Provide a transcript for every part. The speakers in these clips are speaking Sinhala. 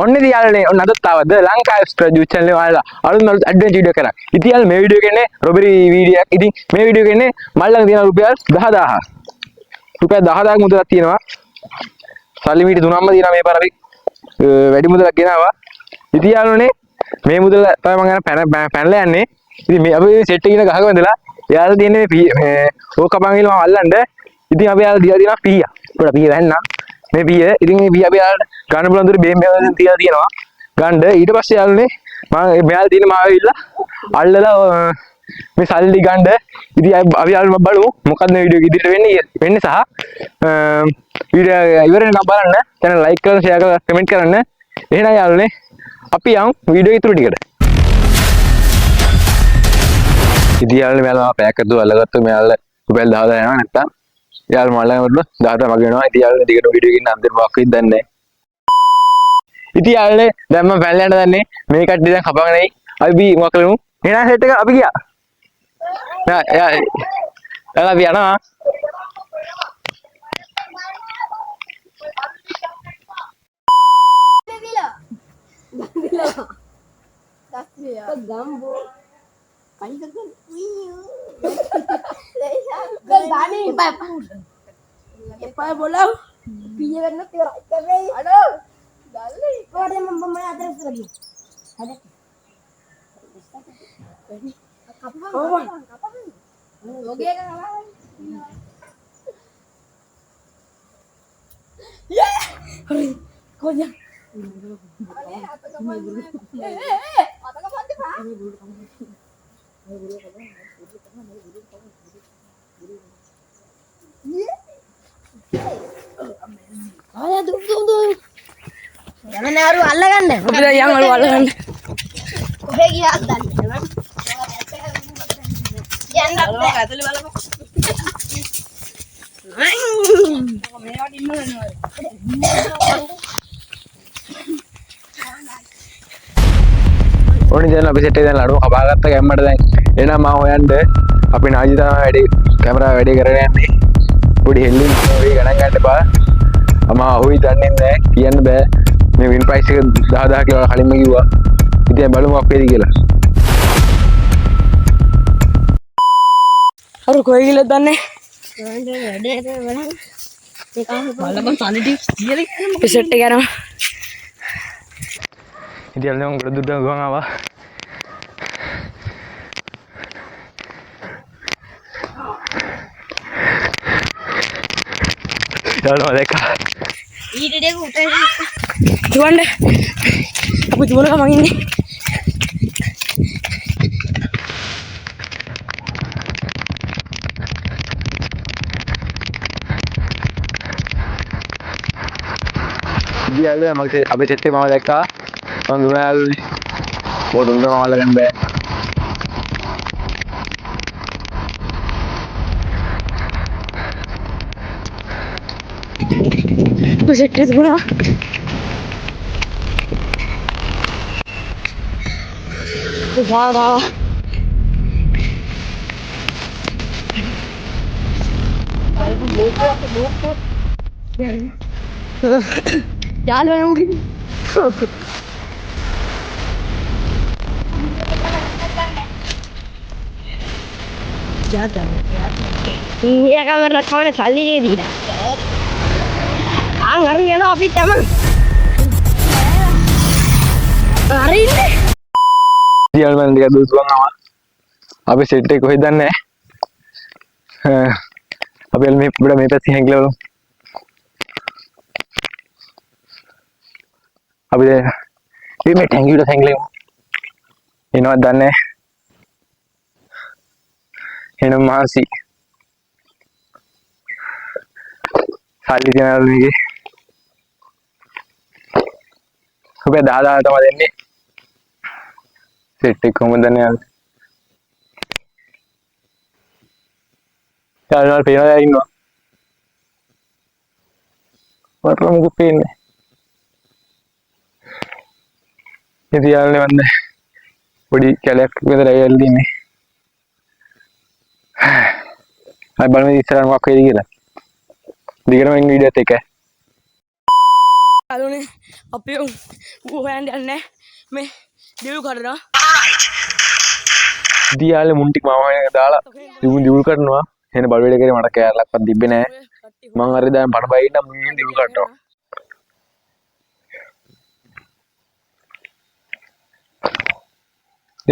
ඔන්න ඉතින් යාළුවනේ ඔන්න අදත් ආවද ලංකා එක්ස්ප්‍රස් ජූස් channel එක ඔයාලා අලුත්ම ඇඩ්වෙන්චර් වීඩියෝ කරා. ඉතින් යාළුවා මේ වීඩියෝ එකනේ රොබරි වීඩියෝ එකක්. ඉතින් මේ වීඩියෝ එකනේ මල් ළඟ තියෙන රුපියල් 10000. රුපියල් 10000ක් මුදලක් තියෙනවා. සල්ලි මීට 3ක්ම තියෙනවා මේ පාර අපි වැඩි මුදලක් ගෙනාවා. ඉතින් යාළුවනේ මේ මුදල තමයි මම පැනලා යන්නේ. ඉතින් මේ අපි සෙට් එකේ ගහක වැඳලා යාළුවා තියෙන්නේ මේ ඕක කපන් ගිහලා මම අල්ලන්න. ඉතින් අපි යාළුවා දීලා තියෙනවා පීයක්. පොඩ පීය වැන්න. මේ පීය ඉතින් මේ පීය අපි යාළුවාට ගන්න පුළුවන් දුර බේම් බේම් තියලා තියෙනවා. ගන්න ඊට පස්සේ යාළුවනේ මම මෙයාලා තියෙන මාව ඇවිල්ලා අල්ලලා මේ සල්ලි ගන්න. ඉතින් අපි යාළුවා බලමු මොකක්ද මේ වීඩියෝ එක ඉදිරියට වෙන්නේ සහ වීඩියෝ ඉවර වෙනකම් බලන්න. channel like කරන්න, share කරන්න, comment කරන්න. එහෙනම් යාළුවනේ අපි යමු වීඩියෝ ඉතුරු ටිකට. ඉතින් යාළුවනේ මෙයාලා පැයක් අතට අල්ලගත්තා. මෙයාලා රුපියල් 10000 යනවා නැත්තම් යාළුවා මල්ලම වල 10000 මගේ වෙනවා. ඉතින් යාළුවනේ දිගට වීඩියෝ එකකින් අන්තිම මොකක් වෙයිද දන්නේ නැහැ. ඉතින් යාළුවනේ දැන් මම පැනලා යන්න දන්නේ මේ කට්ටිය දැන් කපගෙන එයි. අපි මොකක් කරමු? එහෙනම් සෙට් එක අපි ගියා. යා අපි යනවා. Gambo. Panjang kan? Apa bola? Piye kan nanti orang kami. Aduh. Dale. Kau ada membawa address lagi? Ada. Kapan? Kapan? Oke kan kapan? Ya. Kau jangan. Jangan naruh Allah kan deh. Udah yang lalu kan. Oke ya dan. Jangan deh. ඕනේ දැන් අපි සෙට් එක දැන් ලඩුව කපාගත්ත ගැම්මට දැන් එනවා මම හොයන්න අපි නාජි තමයි වැඩි කැමරාව වැඩි කරගෙන යන්නේ පොඩි හෙල්ලින් ඔය ගණන් ගන්න එපා මම අහුයි දන්නේ නැහැ කියන්න බෑ මේ වින් ප්‍රයිස් එක 10000 කියලා කලින්ම කිව්වා ඉතින් බලමු මොකක් වෙයිද කියලා අර කොයි ගිලද දන්නේ වැඩේ බලන්න. බලපන් සල්ලි ටික තියලා සෙට් එක යනවා ඉතින් අල්ලම ගොඩ දුර ගමන් ආවා යාළුවා දැක්කා ඊට දෙක උටේ. තුවන්න අපි තුවන ගමන් ඉන්නේ ඉතින් යාළුවා මගේ අපේ සෙට් එක මම දැක්කා මම දුනා යාළුවනේ පොඩුන් මම අල්ලගන්න බෑ සෙට් එක තිබුණා දාලා යාළුවා නෝකි ජාතක Iya kamera kawan sali ni dah. Anggar ni lah api teman. Hari ni. ඉතින් යාළුවා ටිකක් දුර දුවන් ආවා අපේ සෙට් එක කොහෙද දන්නේ නැහැ අපි මේ පොඩ මේ පැත්තේ හැංගිලා බලමු අපි මේ ටැංකියට හැංගිලා එනවද දන්නේ එනම් මාසි සල්ලි තියනවලු මේකේ රුපියල් 10000 තමයි දෙන්නේ සෙට් එක කොහොමද දන්නේ යාළුවා පේනවා ඉන්නවා මට මොකද පේන්නේ ඉතින් යාළුවනේ මන්ද පොඩි කැලයක් විතර ඇවිල්ලා ඉන්නේ අය බලමු ඉස්සරහ මොකක් වෙයිද කියලා දිගටම ඉන්න වීඩියෝත් එක අලුනේ අපි ඌ හොයන්න යන්නේ මේ දියුළු කරනවා. ඉතින් යාළුවනේ මුන් ටික මම වෙන දාලා දියුණු දියුණු කරනවා. එන බලවේල කරේ මට කෑල්ලක්වත් තිබ්බේ නෑ. මං හරි දැන් පණ බයි ඉන්න මුන් දියුණු කරනවා.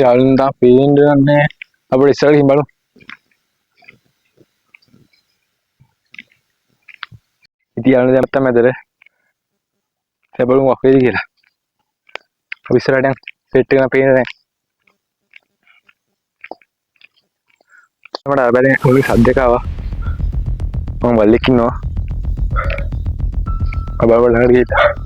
යාළුවනේ තා පේන්නේ නැහැ. අපිට ඉස්සරහින් බලමු. ඉතින් යාළුවනේ දැන් තමයි ඇතර. දැන් බලමු මොකක් වෙයිද කියලා. අපි ඉස්සරහට යන් සෙට් එක නම් පේන්නේ නැහැ. මට බැලේ මුලින් සද්දක ආවා. මම බල්ලෙක් ඉන්නවා. අබල් ළඟට ගිහින් තියෙනවා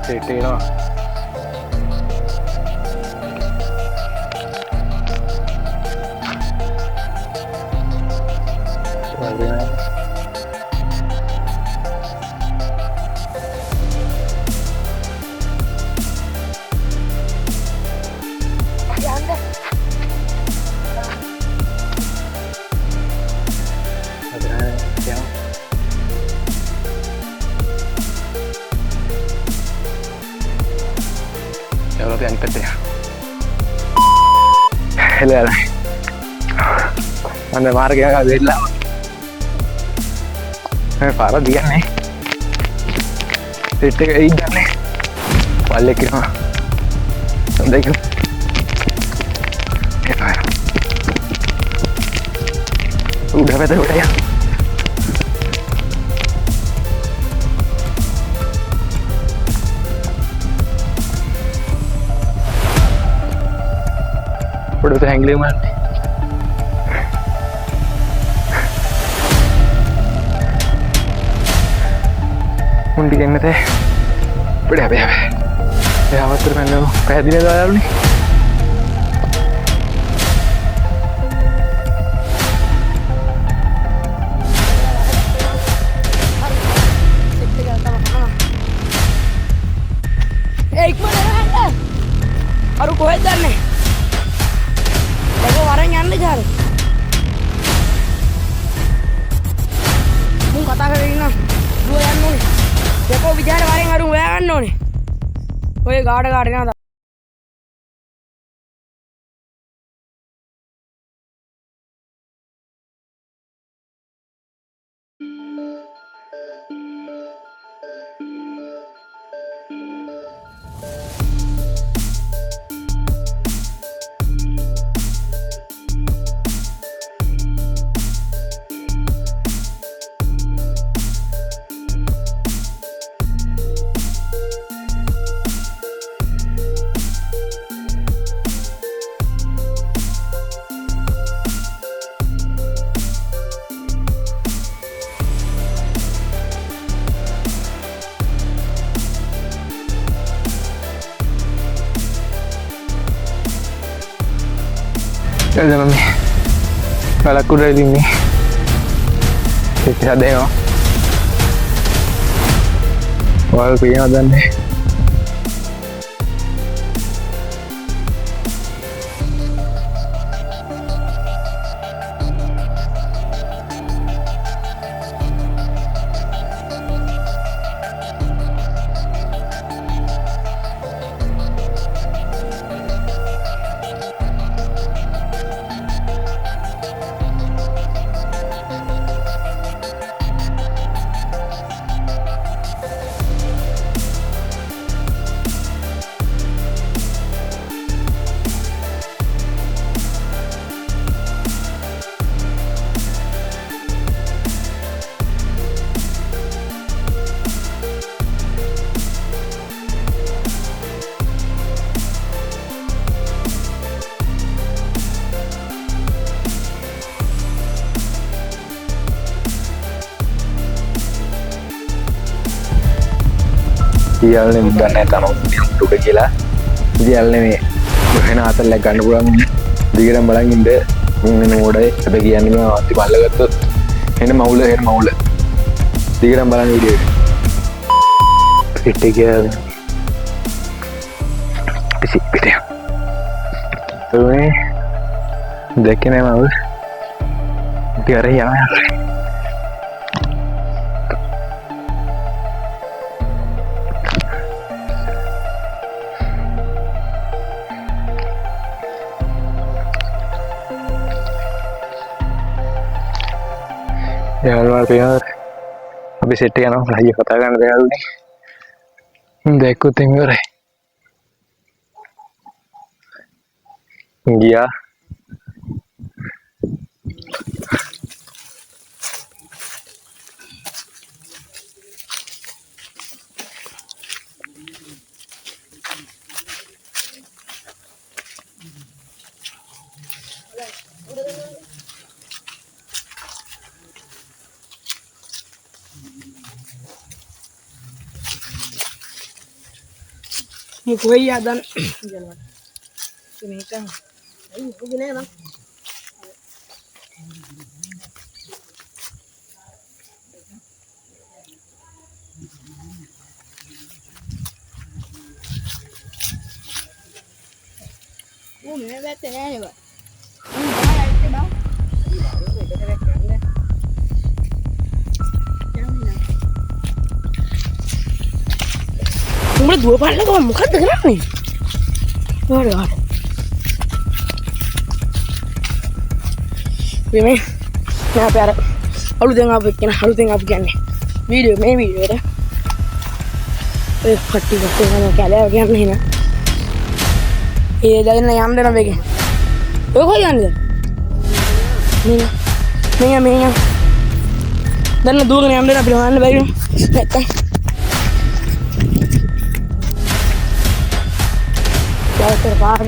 set එකනවා yang pete helal anda marga agak beda parah dia nih itu kayak ini nih balik ke mana sampai ke udah betul udah ya udah tuh hangling man mundi kene teh udah be ya awat terus kan lo kayak dile lalu nih ඉක්මනට යන්න. අර කොහෙද යන්නේ? ඒක වරෙන් යන්න ජාර. මුන් කතා කරගෙන ඉන්න. දුව යන්න ඕනේ. ඒක විජාර වරෙන් අරුන් හොයා ගන්න ඕනේ. ඔය ගාඩ නේද? Ada mami, kalau aku dari ini, tidak ada yang, walau punya ada nih. යාළුවනේ මම දන්නේ නැහැ තාම උඩ කියලා. ඉතින් යාළුවනේ මේ වෙන අතල්ලක් ගන්න පුළුවන් දිගටම බලන් ඉන්න. මම වෙන ඕඩේ අද කියන්නේ මම අන්තිම අල්ලගත්තොත් එන මවුල දිගටම බලන්න වීඩියෝ එක. පිට ගියා. පිට. දැක්කේ නෑ මවුල. ඉතින් අර යනවා. යාළුවා පියාර අපි සෙට් එක යනවා අයියා කතා කරන්න දෙයාළුනේ දැක්කොත් ඉවරයි ගියා Ni koy adan. Sini kan. Ay, huwag na yan. May bete na yan, ba? Udah dua balik kok muka dengeran nih. Waduh. Ini nah biar halu tengah bikin nih. Video deh. Khatti mana kala bikin nih na. Jadi na yam deh na bikin. Kok yan deh? Minga. Dan na dua yam deh na bikin bikin. Netai. सरकार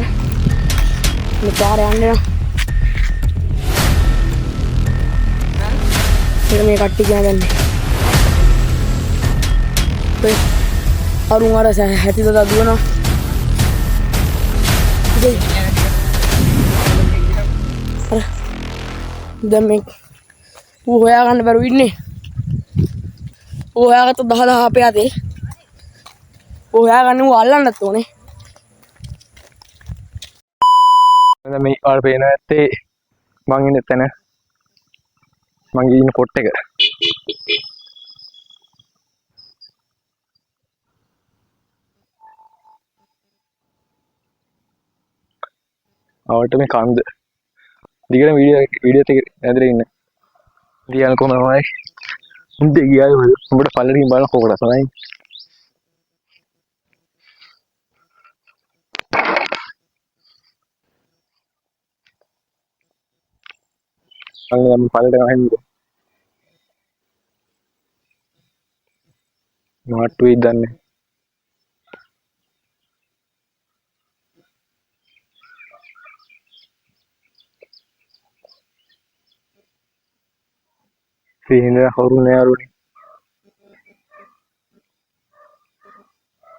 निकाल रहे हैं फिर मैं कट्टी क्या करने और हमारा हैती तो दादू ना जब मैं वो होया करने पर नहीं वो होया तो दहा पे आते वो होया करने वो आला ना तो ने මේ ආල් පේන ඇත්තේ මං ඉන්න තැන මං ඉන්න කොට් එක ආවට මේ කන්ද දිගට වීඩියෝ එක ඇදලා ඉන්න දියල් කොමයි උන්ට ගියාද උඹට පල්ලෙකින් බලන කොකට තමයි අන්න යම් පල්ලෙට ගහින්ද මාට්ටු වෙයිද දන්නේ Sehingga horunnya aruni.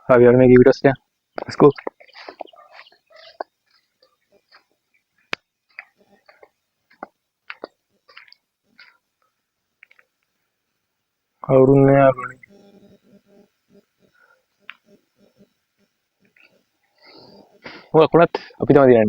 Habis में की वीडियोस क्या इसको horunnya aruni. Wah kuat, apa itu matian?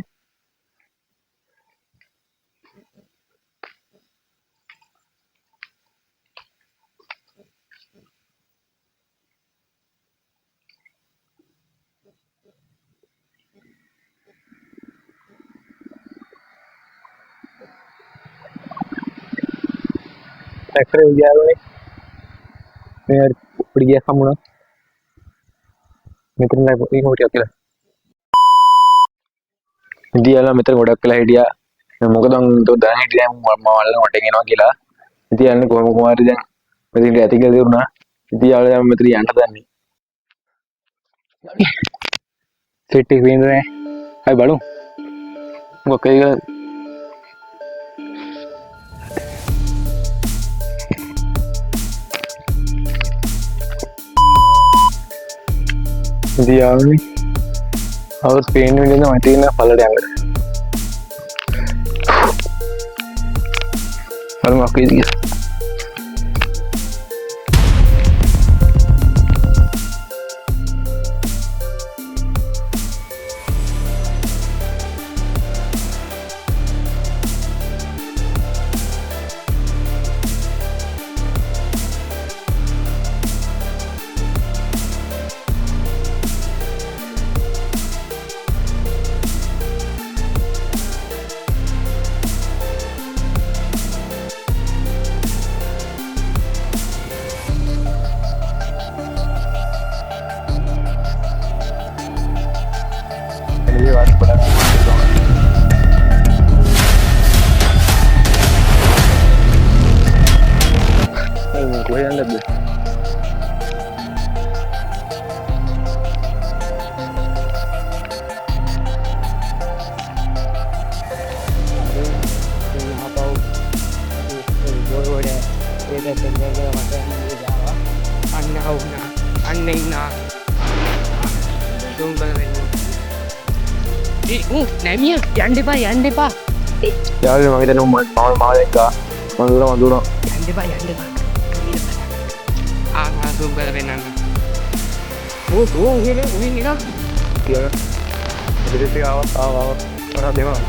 Ekor ujian ni, ni pergi kamu na, meter ni ini mau dia kira. Dia lah meter udah kira dia, mungkin tu dah dia malah orang ini nak kira. Dia ni kemarin dia, meter dia tiga tu na, dia lah meter yang ada ni. City Queen ni, hai baru, gua kira ඉතියාවනේ අවුත් පේන්න විදිහට මම තියෙන පළට යන්න. බලමු අපේ දිග. නැමිය යන්න එපා යන්න එපා යාළුවනේ මම හිතන්නේ මාව දැක්කා. මම දුරම යන්න එපා යන්න එපා සූම් කරලා පෙන්නන්න ඕ උහින නිකන් කියලා. ඉතින් ආවා වරා දෙනවා.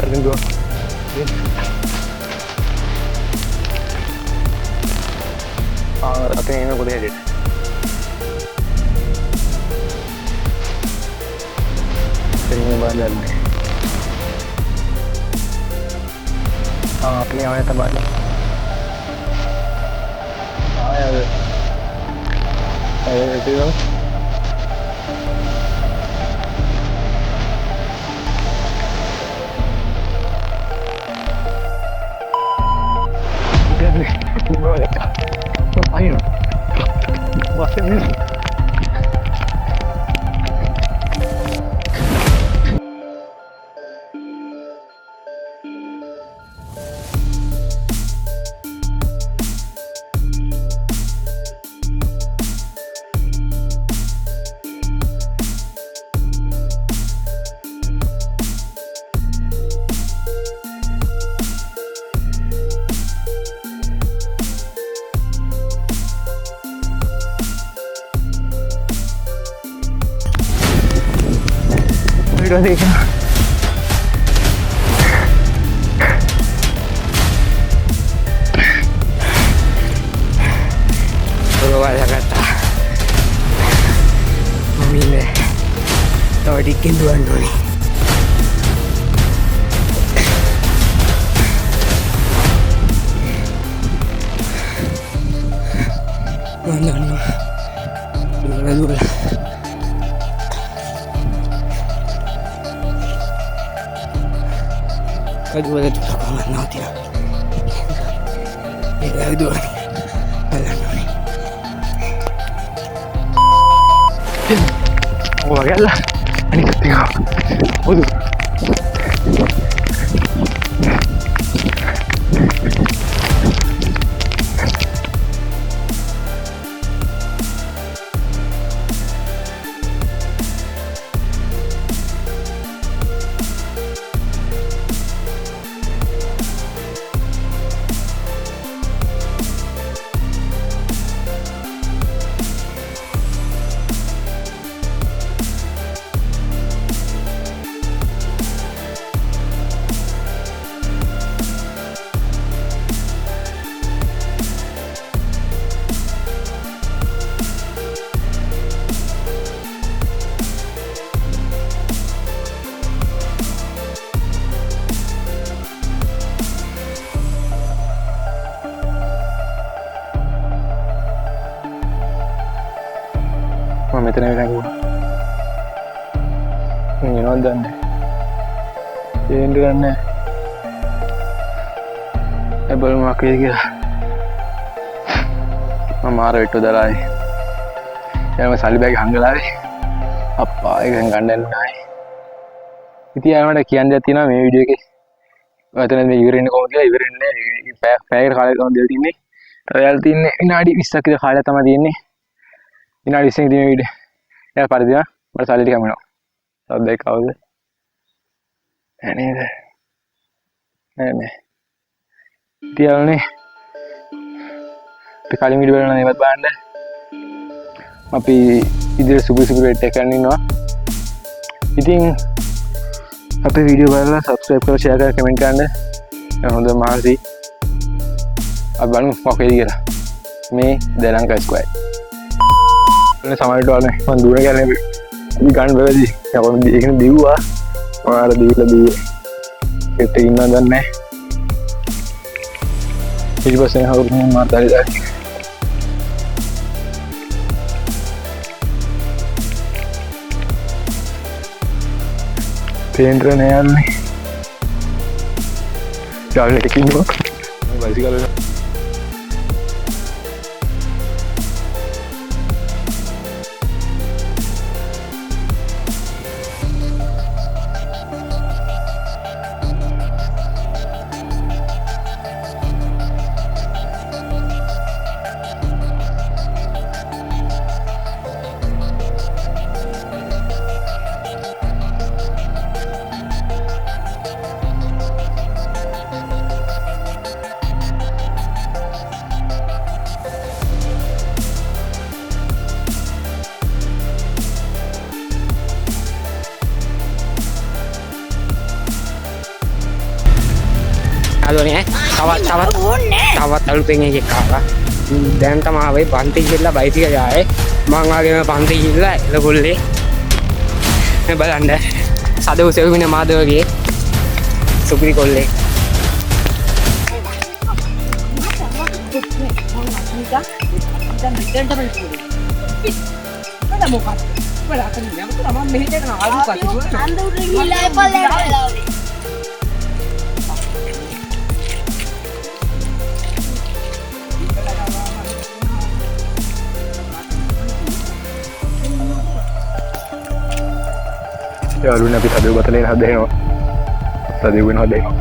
අරින් දුව. අතේ එන පොඩි හැදෙන්න. Ini badan nih. Ini awalnya tempat. Ya itu dong. Udah nih, ini bawa ya. Ngapain? Wah, ini. Udah sih. Bawa Jakarta. Memilih tahu dikin dua nih. Mana dulu. Kedua itu rekaman nanti ya. Ini kedua nih. Alam nih. Wah, gila. Ini ketiga. Waduh. මෙතන වෙනකුණා. එනවද දන්නේ. ඒන්න ගන්න. ඒ බලමු අකේ කියලා. මම මාර වෙට්ටු දාලායි. එයාම සල්ලි බෑග් හංගලාවේ. අප්පා ඒක ගන්න යන්නේ. ඉතින් යාමට කියන්න දෙයක් තියෙනවා මේ වීඩියෝ එකේ. ඔතන මේ ඉවරෙන්නේ කොහොමද කියලා ඉවරෙන්නේ පැයකට කාලයක් තමයි දෙවිලා තින්නේ. ඔයාලා තින්නේ විනාඩි 20ක් විතර කාලයක් තමයි තියෙන්නේ. විනාඩි 20ක තියෙන වීඩියෝ. එයා පරිදිම මට සල්ලි ටික හම්බෙනවා. සබ්බයි කවුද? නේද? නෑ. තියානේ. අපි කලින් වීඩියෝ වල නම් ඒවත් බලන්න. අපි ඉදිරියට සුපිරි රේට් එකක් ගන්න ඉන්නවා. ඉතින් අපේ වීඩියෝ බලලා subscribe කරලා share කරලා comment කරන්න. හොඳ මහන්සි. අපි බලමු මොකද කියලා. මේ ද ලංකා ස්ක්වයර්. සමහරවිට වල මම දුර ගන්නේ අපි ගන්න බැරිදි. යකෝ ඒකනේ දිව්වා. මාර දීලා දිවේ. ඒත් ඉන්න දන්නේ නැහැ. ඊට පස්සේ හවුරුනේ මාතරි දායි. पेंटर नहीं यार नहीं डालने टिकी नहीं वैसी कर लेना අලුනේ තවත් අලුතෙන් එකක් ආවා. දැන් තමයි ආවේ පන්ති ගිහලා බයිසිකල් ආවේ. මං ආගේම පන්ති ගිහලා එළකොල්ලේ මේ බලන්න සදෝ සෙවින මාදවගේ සුපිරි කොල්ලේ. යාළුවනේ අපි සදේ බතලේ හදේනවා. සදේ වෙන හදේනවා.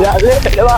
Ya, ya va.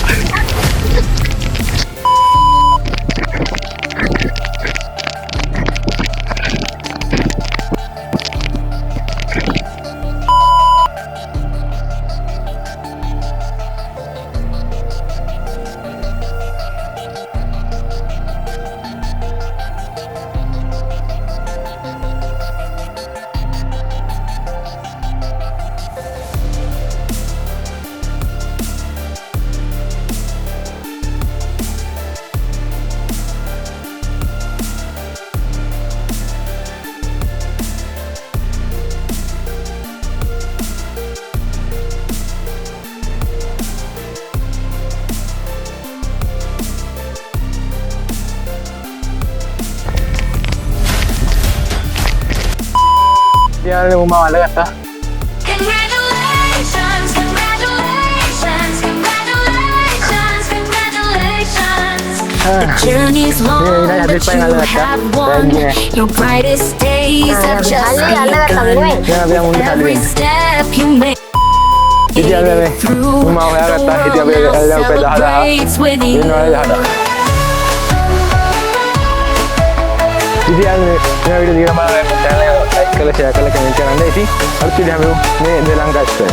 Tinggal rumah ada kata. Congratulations, congratulations, congratulations, congratulations. The journey's long, but you have won. Your brightest days have just begun. Every step you make through, the world now celebrates with you. Jadi yang video di mana channel like kalau share kalau comment කරන්න ඉතින් අලුත් වීඩියෝ හැමෝම මේ ද ලංකා ස්ක්වයර්.